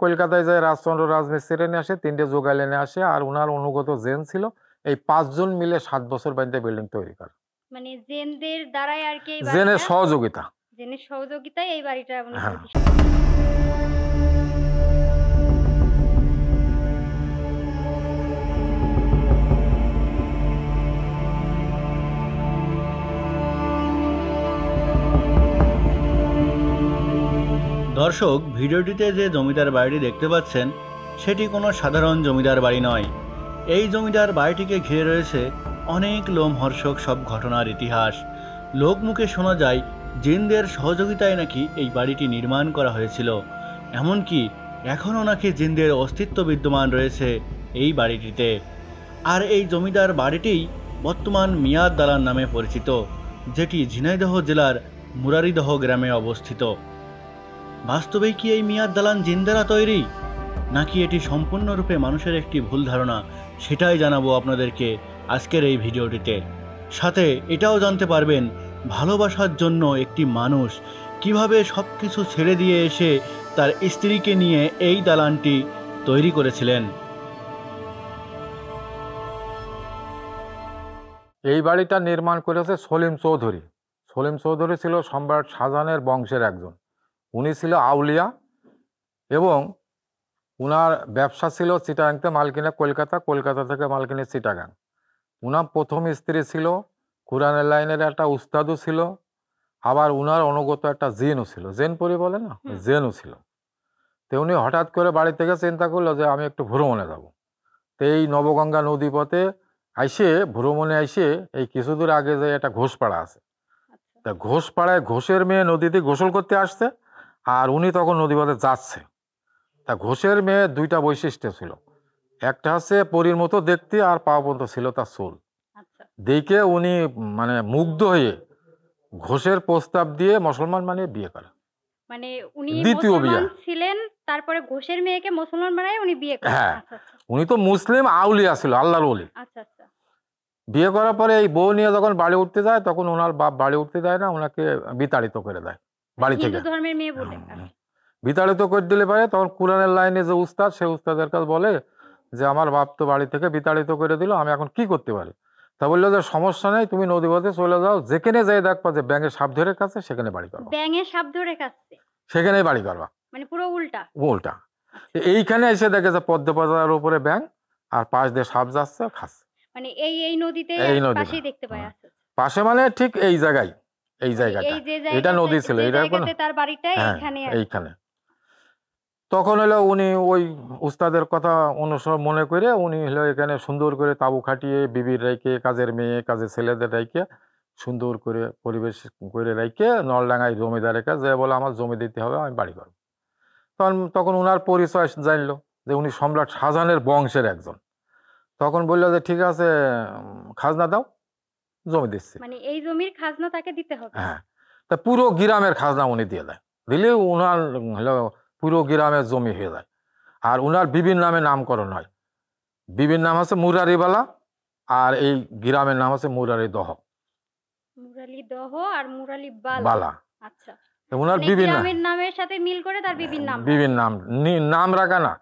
কলকাতায় যায় রাজচন্দ্র রাজমিস্ত্রি নিয়ে আসে, 3টে যোগাইলে নিয়ে আসে, আর উনার অনুগত জেন ছিল। এই 5 জন মিলে 7 বছর বাড়িতে বিল্ডিং তৈরি করে। মানে জেনদের দ্বারাই আর কি এই জেনের বাড়িটা, সহযোগিতা। জেনের সহযোগিতায় এই বাড়িটা উনি হ্যাঁ। প্রতিষ্ঠা। দর্শক, ভিডিওটিতে যে জমিদার বাড়িটি দেখতে পাচ্ছেন সেটি কোনো সাধারণ জমিদার বাড়ি নয়। এই জমিদার বাড়িটিকে ঘিরে রয়েছে অনেক লোমহর্ষক সব ঘটনার ইতিহাস। লোকমুখে শোনা যায় জিনদের সহযোগিতায় নাকি এই বাড়িটি নির্মাণ করা হয়েছিল। এমনকি এখনও নাকি জিনদের অস্তিত্ব বিদ্যমান রয়েছে এই বাড়িটিতে। আর এই জমিদার বাড়িটিই বর্তমান মিয়াদ দালান নামে পরিচিত, যেটি ঝিনাইদহ জেলার মুরারিদহ গ্রামে অবস্থিত। বাস্তবেই কি এই মিয়াদ দালান জিন দ্বারা তৈরি, নাকি এটি সম্পূর্ণরূপে মানুষের একটি ভুল ধারণা, সেটাই জানাবো আপনাদেরকে আজকের এই ভিডিওটিতে। সাথে এটাও জানতে পারবেন ভালোবাসার জন্য একটি মানুষ কিভাবে সব কিছু ছেড়ে দিয়ে এসে তার স্ত্রীকে নিয়ে এই দালানটি তৈরি করেছিলেন। এই বাড়িটা নির্মাণ করেছে সলিম চৌধুরী। সলিম চৌধুরী ছিল সম্রাট শাহজাহানের বংশের একজন। উনি ছিল আউলিয়া এবং উনার ব্যবসা ছিল চিটাগাংতে মাল কিনে কলকাতা, কলকাতা থেকে মাল কিনে চিটাগাং। উনার প্রথম স্ত্রী ছিল কোরআনের লাইনের একটা উস্তাদও ছিল, আবার উনার অনুগত একটা জেনও ছিল। জেন পরি বলে না, জেনও ছিল। তো উনি হঠাৎ করে বাড়ি থেকে চিন্তা করলো যে আমি একটু ভ্রমণে যাব। তো এই নবগঙ্গা নদী পথে আইসে, ভ্রমণে আইসে এই কিছুদূর আগে যে একটা ঘোষপাড়া আছে, তা ঘোষপাড়ায় ঘোষের মেয়ে নদীতে গোসল করতে আসছে, আর উনি তখন নদীপথে যাচ্ছে। তা ঘোষের মেয়ে 2টা বৈশিষ্ট্য ছিল। একটা হচ্ছে পরীর মতো দেখতে, আর পা পর্যন্ত ছিল তার চুল। দেখে উনি মানে মুগ্ধ হয়ে ঘোষের প্রস্তাব দিয়ে মুসলমান বানিয়ে বিয়ে করে। মানে উনি দ্বিতীয় বিয়ে মুসলমান ছিলেন, তারপরে ঘোষের মেয়েকে মুসলমান বানায় উনি বিয়ে করেন। হ্যাঁ, উনি তো মুসলিম আউলিয়া ছিল, আল্লাহর ওলি। আচ্ছা আচ্ছা। বিয়ে করার পরে এই বউ নিয়ে যখন বাড়ি উঠতে যায়, তখন ওনার বাপ বাড়ি উঠতে দেয় না, ওনাকে বিতাড়িত করে দেয় বাড়ি থেকে। হিন্দু ধর্মের মেয়ে বলে বিতাড়িত করে দিলে পারে, তখন কোরআনের লাইনে যে উস্তাদ, সে উস্তাদের কাছে বলে যে আমার বাপ তো বাড়ি থেকে বিতাড়িত করে দিল, আমি এখন কি করতে পারি? তা বললো যে সমস্যা নেই, তুমি নদীপথে চলে যাও, যেখানে যাই দেখবা যে ব্যাঙের সাপ ধরে কাছে, সেখানে বাড়ি করবা। ব্যাঙের সাপ ধরে কাছে সেখানেই বাড়ি করবা, মানে পুরো উল্টা উল্টা। এইখানে এসে দেখে যে পদ্ম পাতার উপরে ব্যাঙ, আর পাশ দিয়ে সাপ যাচ্ছে, খাচ্ছে। মানে এই নদীতে পাশেই দেখতে পায়। পাশে মানে ঠিক এই জায়গায়, এই জায়গাটা, এটা নদী ছিল, এটা তার বাড়িটা এইখানে এইখানে। তখন হলো উনি ওই উস্তাদের কথা অনুসরণ মনে করে উনি হলো এখানে সুন্দর করে তাবু খাটিয়ে বিবির রাইকে, কাজের মেয়ে কাজের ছেলেদের রাইকে সুন্দর করে পরিবেশ করে রাইকে নলডাঙ্গায় জমিদারের কাছে বলে আমার জমি দিতে হবে, আমি বাড়ি করবো। তখন উনার পরিচয় জানলো যে উনি সম্রাট শাহজাহানের বংশের একজন। তখন বললো যে ঠিক আছে, খাজনা দাও, জমি দিচ্ছি। মানে এই জমির খাজনা তাকে দিতে হবে। হ্যাঁ, তা পুরো গ্রামের খাজনা উনি দিয়ে দেয়। দিলে উনার হলো পুরো গ্রামের জমি হয়ে যায়। আর উনার বিবির নামে নামকরণ হয়। বিবির নাম হচ্ছে মুরারিবালা, আর এই গ্রামের নাম হচ্ছে মুরারিদহ। মুরালিদহ আর মুরালিবালা। বালা। আচ্ছা। উনার বিবির নামের সাথে মিল করে তার বিবির নাম। বিবির নাম রাখা না,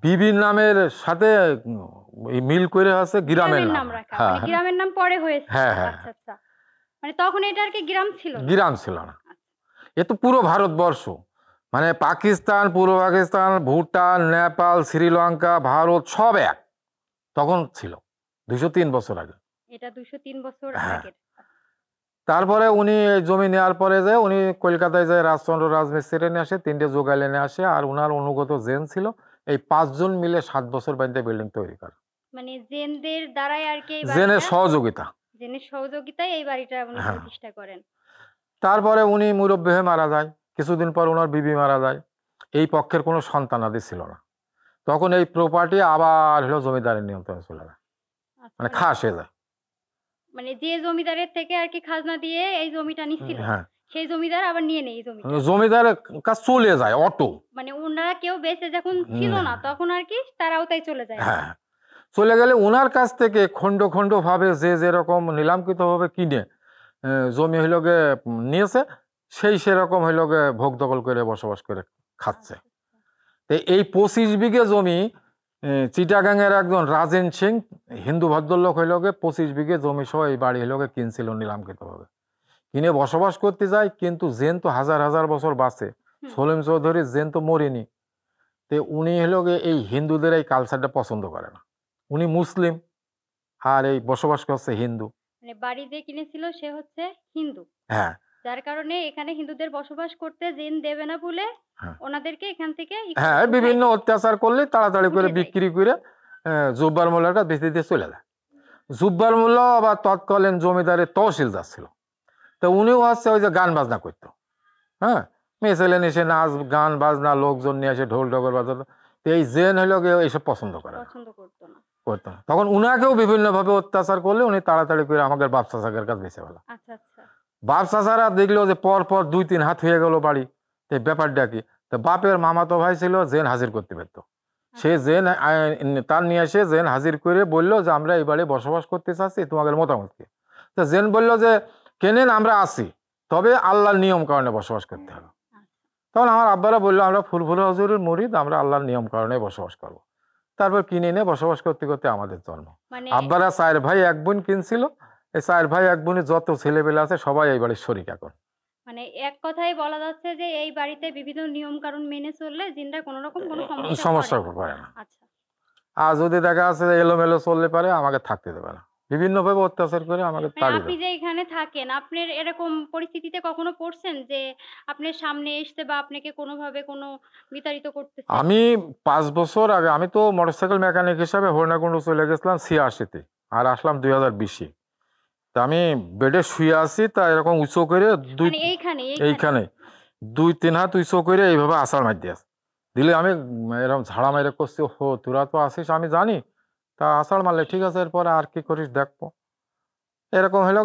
বিবির নামের সাথে মিল করে আছে গ্রামের নাম রাখা। মানে গ্রামের নাম পরে হয়েছে। হ্যাঁ হ্যাঁ। আচ্ছা আচ্ছা। মানে তখন এটা আর কি গ্রাম ছিল না। গ্রাম ছিল না। এ তো পুরো ভারতবর্ষ, মানে পাকিস্তান, পূর্ব পাকিস্তান, ভুটান, নেপাল, শ্রীলঙ্কা, ভারত সব এক তখন ছিল 203 বছর আগে। এটা 203 বছর আগে। তারপরে উনি জমি নেওয়ার পরে যে উনি কলকাতায় যায় রাজচন্দ্র রাজমিস্ত্রি নিয়ে আসে, 3টে যোগাইলে নিয়ে আসে, আর উনার অনুগত জেন ছিল। এই 5 জন মিলে 7 বছর বাড়িতে বিল্ডিং তৈরি করে। মানে জেনদের দ্বারাই আর কি জেনের সহযোগিতা। জেনের সহযোগিতায় এই বাড়িটা উনি প্রতিষ্ঠা করেন। তারপরে উনি মুরব্বি হয়ে মারা যায়। কিছুদিন পর ওনার বিবি মারা যায়। এই পক্ষের কোনো সন্তানাদি ছিল না। তখন এই প্রপার্টি আবার হলো জমিদারের নিয়ন্ত্রণে চলে যায়, মানে খাস হয়ে যায়। মানে যে জমিদারের থেকে আর কি খাজনা দিয়ে এই জমিটা নিছিল, সেই জমিদার আবার নিয়ে নেয় এই জমিটা। জমিদারের কাজ চলে যায় অটো। মানে ওনারা কেউ বেঁচে যখন ছিল না, তখন আর কি তারাও তাই চলে যায়। হ্যাঁ, চলে গেলে ওনার কাছ থেকে খণ্ড খণ্ড ভাবে যে যেরকম নিলামকৃত ভাবে কিনে জমি হইল গে নিয়েছে, সেই সেরকম হইল গে ভোগ দখল করে বসবাস করে খাচ্ছে। তো এই 25 বিঘে জমি চিটাগাংয়ের একজন রাজেন সিং হিন্দু ভদ্রলোক হইলগে 25 বিঘে জমি সহ এই বাড়ি হইলগে কিনছিল নিলামকৃতভাবে, কিনে বসবাস করতে যায়। কিন্তু জেন তো হাজার হাজার বছর বাঁচে, সলিম চৌধুরীর জেন তো মরিনি। তো উনি হইলগে এই হিন্দুদের এই কালচারটা পছন্দ করে না, উনি মুসলিম আর এই বসবাস করছে হিন্দু। মানে বাড়ি যে কিনেছিল সে হচ্ছে হিন্দু, হ্যাঁ যার কারণে এখানে হিন্দুদের বসবাস করতে জিন দেবে না বলে ওনাদেরকে এখান থেকে হ্যাঁ বিভিন্ন অত্যাচার করলে তাড়াতাড়ি করে বিক্রি করে জুব্বার মোল্লাটা বেঁচে দিয়ে চলে যায়। জুব্বার মোল্লা আবার তৎকালীন জমিদারের তহসিলদার ছিল। তো উনিও হচ্ছে ওই যে গান বাজনা করতো, হ্যাঁ মেয়ে এসে নাচ গান বাজনা লোকজন নিয়ে এসে ঢোল ঢগর বাজাতো। তো এই জেন হইল গিয়ে এইসব পছন্দ করে না, করতো না। তখন উনাকেও বিভিন্ন ভাবে অত্যাচার করলে উনি তাড়াতাড়ি করে আমাদের বাপ চাচাকের কাছে বেঁচে ফেলা। বাপ চাচারা দেখলো যে পর পর 2-3 হাত হয়ে গেল বাড়ি, তো ব্যাপারটা কি, তো বাপের মামাতো ভাই ছিল জেন হাজির করতে পারতো, সে জেন তার নিয়ে এসে জেন হাজির করে বললো যে আমরা এই বাড়ি বসবাস করতে চাচ্ছি, তোমাদের মতামত কি? তো জেন বললো যে কেনেন আমরা আসি, তবে আল্লাহর নিয়ম কারণে বসবাস করতে হবে। তখন আমার আব্বারা বললো আমরা ফুলফুলা হুজুরের মুরিদ, আমরা আল্লাহর নিয়ম কারণে বসবাস করবো। তারপর কিনে নিয়ে বসবাস করতে করতে আমাদের জন্ম। আব্বারা 4 ভাই 1 বোন কিনছিল, এই 4 ভাই 1 বোনের যত ছেলেবেলা আছে সবাই এই বাড়ির শরিক এখন। মানে এক কথায় বলা যাচ্ছে যে এই বাড়িতে বিভিন্ন নিয়ম কানুন মেনে চললে জিনরা কোনো রকম কোনো সমস্যা করে না। আচ্ছা, আর যদি দেখা আছে এলোমেলো চললে পারে আমাকে থাকতে দেবে না, বিভিন্ন ভাবে অত্যাচার করে আমাকে তাড়িয়ে দেবে। আপনি যে এখানে থাকেন, আপনার এরকম পরিস্থিতিতে কখনো পড়ছেন যে আপনার সামনে এসে বা আপনাকে কোনোভাবে কোনো বিতাড়িত করতেছে? আমি 5 বছর আগে, আমি তো মোটরসাইকেল মেকানিক হিসাবে হরিণাকুণ্ড চলে গেছিলাম 86-তে, আর আসলাম 2020-এ। তা আমি বেডে শুয়ে আছি, তা এরকম উঁচু করে এইখানে 2-3 হাত উঁচু করে এইভাবে আছাড় মার দিয়ে দিলে, আমি এরকম ঝাড়া মেরে করছি, হো তোরা তো আসিস আমি জানি, তা আষাঢ় মারলে ঠিক আছে, এরপরে আর কি করিস দেখবো, এরকম হইল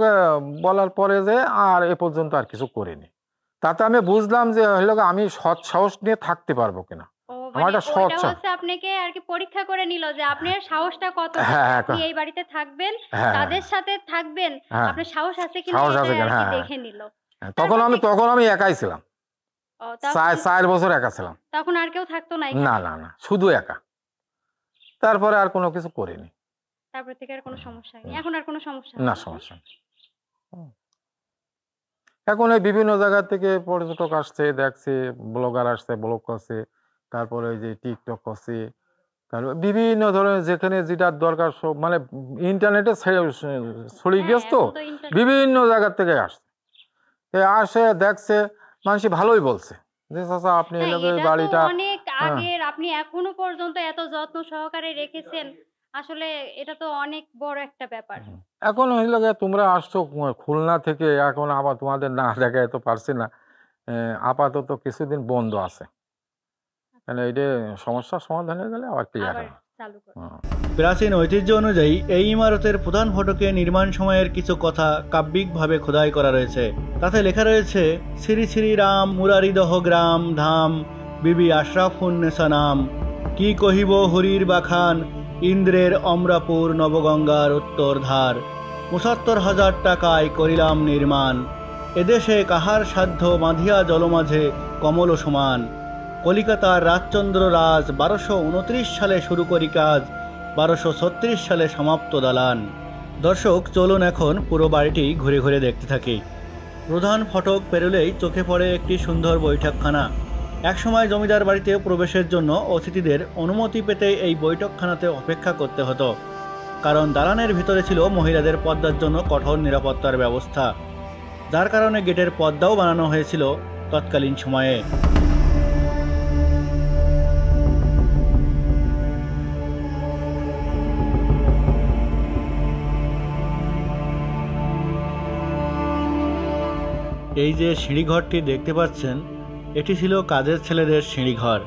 বলার পরে যে আর এ পর্যন্ত আর কিছু করিনি। তাতে আমি বুঝলাম যে হইল আমি সৎ সাহস নিয়ে থাকতে পারবো কিনা। আমার একটা সৎ সাহস আপনাকে আর কি পরীক্ষা করে নিল যে আপনার সাহসটা কত, আপনি এই বাড়িতে থাকবেন, তাদের সাথে থাকবেন, আপনার সাহস আছে কিনা দেখে নিল। তখন আমি একাই ছিলাম, 4 বছর একা ছিলাম। তখন আর কেউ থাকতো না? না, শুধু একা। তারপরে আর কোনো কিছু করিনি, তারপর থেকে আর কোনো সমস্যা নেই। এখন আর কোনো সমস্যা না, সমস্যা নেই। এখন এই বিভিন্ন জায়গা থেকে পর্যটক আসছে, দেখছে, ব্লগার আসছে, ব্লগ করছে, তারপরে ওই যে টিকটক করছে, তারপর বিভিন্ন ধরনের যেখানে যেটার দরকার সব মানে ইন্টারনেটে ছড়িয়ে গেছে, তো বিভিন্ন জায়গা থেকে আসে দেখছে, মানুষ ভালোই বলছে যে চাচা আপনি এই বাড়িটা অনেক আগের, আপনি এখনো পর্যন্ত এত যত্ন সহকারে রেখেছেন, আসলে এটা তো অনেক বড় একটা ব্যাপার। এখন হইল তোমরা আসছো খুলনা থেকে, এখন আবার তোমাদের না দেখায় তো পারছি না, আপাতত কিছুদিন বন্ধ আছে, এটা সমস্যার সমাধান হয়ে গেলে আবার ক্লিয়ার হবে। প্রাচীন ঐতিহ্য অনুযায়ী এই ইমারতের প্রধান ফটকে নির্মাণ সময়ের কিছু কথা কাব্যিকভাবে খোদাই করা রয়েছে। তাতে লেখা রয়েছে শ্রী শ্রী রাম মুরারিদহ গ্রাম ধাম বিবি আশরাফুন্নেসা নাম, কি কহিব হরির বাখান ইন্দ্রের অমরাপুর নবগঙ্গার উত্তর ধার, ৭৫,০০০ টাকায় করিলাম নির্মাণ, এদেশে কাহার সাধ্য বাঁধিয়া জলমাঝে কমল সমান, কলিকাতার রাজচন্দ্র রাজ ১২২৯ সালে শুরু করি কাজ, ১২৩৬ সালে সমাপ্ত দালান। দর্শক চলুন এখন পুরো বাড়িটি ঘুরে ঘুরে দেখতে থাকি। প্রধান ফটক পেরোলেই চোখে পড়ে একটি সুন্দর বৈঠকখানা। একসময় জমিদার বাড়িতে প্রবেশের জন্য অতিথিদের অনুমতি পেতে এই বৈঠকখানাতে অপেক্ষা করতে হতো, কারণ দালানের ভিতরে ছিল মহিলাদের পর্দার জন্য কঠোর নিরাপত্তার ব্যবস্থা, যার কারণে গেটের পর্দাও বানানো হয়েছিল তৎকালীন সময়ে। এই যে সিঁড়িঘরটি দেখতে পাচ্ছেন, এটি ছিল কাজের ছেলেদের সিঁড়িঘর।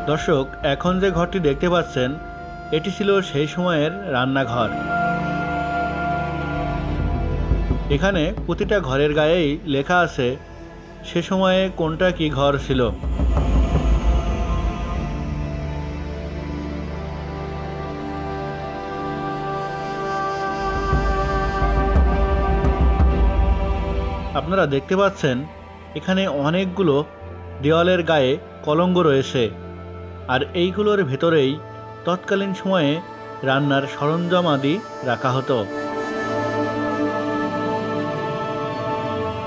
দর্শক এখন যে ঘরটি দেখতে পাচ্ছেন, এটি ছিল সেই সময়ের রান্নাঘর। এখানে প্রতিটা ঘরের গায়েই লেখা আছে সে সময়ে কোনটা কি ঘর ছিল। আপনারা দেখতে পাচ্ছেন এখানে অনেকগুলো দেওয়ালের গায়ে কলঙ্ক রয়েছে, আর এইগুলোর ভেতরেই তৎকালীন সময়ে রান্নার সরঞ্জাম আদি রাখা হতো।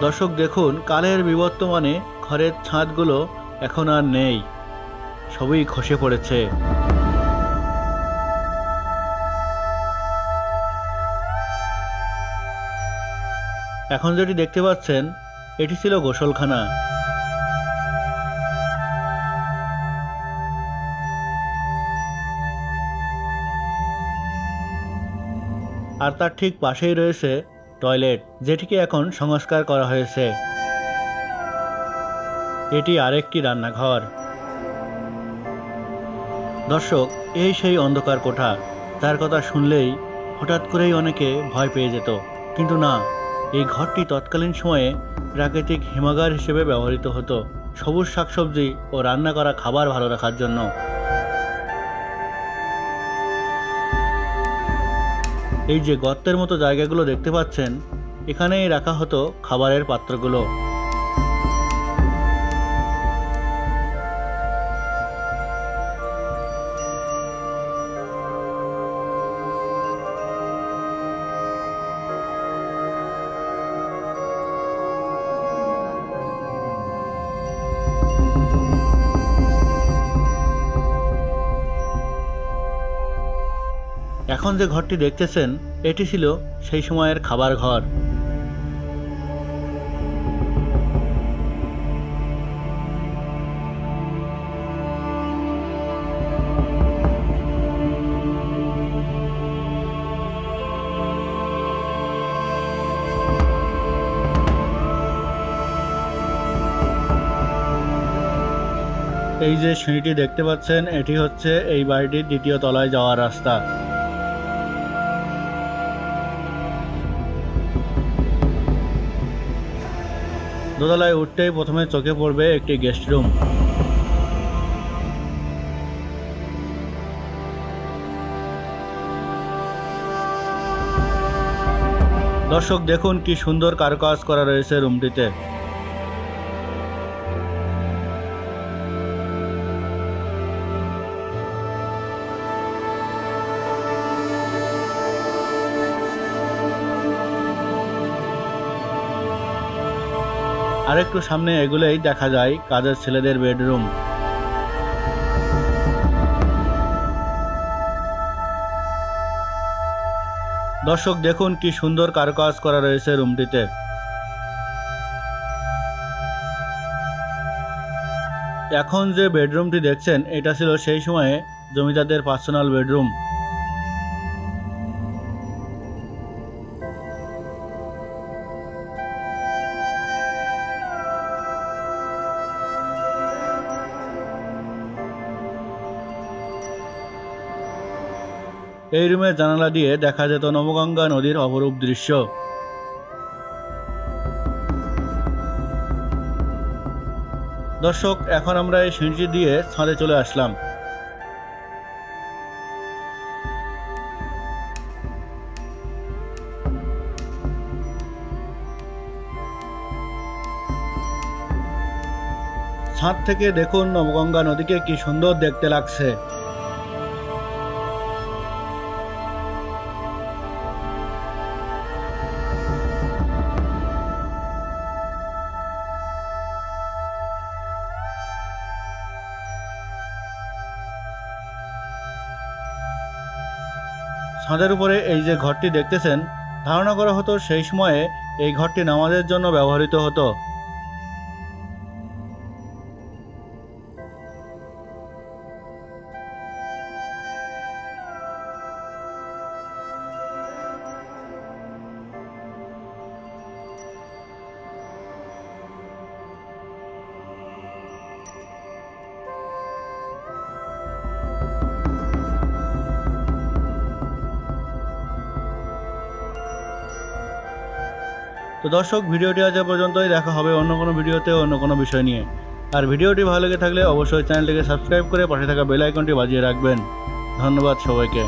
দর্শক দেখুন, কালের বিবর্তমানে ঘরের ছাদগুলো এখন আর নেই, সবই খসে পড়েছে। এখন যেটি দেখতে পাচ্ছেন এটি ছিল গোসলখানা। আর তার ঠিক পাশেই রয়েছে টয়লেট, যেটিকে এখন সংস্কার করা হয়েছে। এটি আরেকটি রান্নাঘর। দর্শক, এই সেই অন্ধকার কোঠা, তার কথা শুনলেই হঠাৎ করেই অনেকে ভয় পেয়ে যেত, কিন্তু না, এই ঘরটি তৎকালীন সময়ে প্রাকৃতিক হিমাগার হিসেবে ব্যবহৃত হতো, সবুজ শাকসবজি ও রান্না করা খাবার ভালো রাখার জন্য। এই যে গর্তের মতো জায়গাগুলো দেখতে পাচ্ছেন, এখানেই রাখা হতো খাবারের পাত্রগুলো। এখন যে ঘরটি দেখতেছেন এটি ছিল সেই সময়ের খাবার ঘর। এই যে সিঁড়িটি দেখতে পাচ্ছেন এটি হচ্ছে এই বাড়িটির দ্বিতীয় তলায় যাওয়ার রাস্তা। দোতলায় উঠতেই প্রথমে চোখে পড়বে একটি গেস্ট রুম। দর্শক দেখুন কি সুন্দর কারুকাজ করা রয়েছে রুমটিতে। আরেকটু সামনে এগুলোই দেখা যায় কাজের ছেলেদের বেডরুম। দর্শক দেখুন কি সুন্দর কারুকাজ করা রয়েছে রুমটিতে। এখন যে বেডরুমটি দেখছেন এটা ছিল সেই সময়ে জমিদারদের পার্সোনাল বেডরুম। এই রুমের জানালা দিয়ে দেখা যেত নবগঙ্গা নদীর অপরূপ দৃশ্য। দর্শক এখন আমরা এই সিঁড়ি দিয়ে ছাদে চলে আসলাম। ছাদ থেকে দেখুন নবগঙ্গা নদীকে কি সুন্দর দেখতে লাগছে। ছাদের উপরে এই যে ঘরটি দেখতেছেন, ধারণা করা হতো সেই সময়ে এই ঘরটি নামাজের জন্য ব্যবহৃত হতো। তো দর্শক, ভিডিওটি আজ পর্যন্তই। দেখা হবে অন্য কোনো ভিডিওতে অন্য কোনো বিষয় নিয়ে। আর ভিডিওটি ভালো লেগে থাকলে অবশ্যই চ্যানেলটিকে সাবস্ক্রাইব করে পাশে থাকা বেল আইকনটি বাজিয়ে রাখবেন। ধন্যবাদ সবাইকে।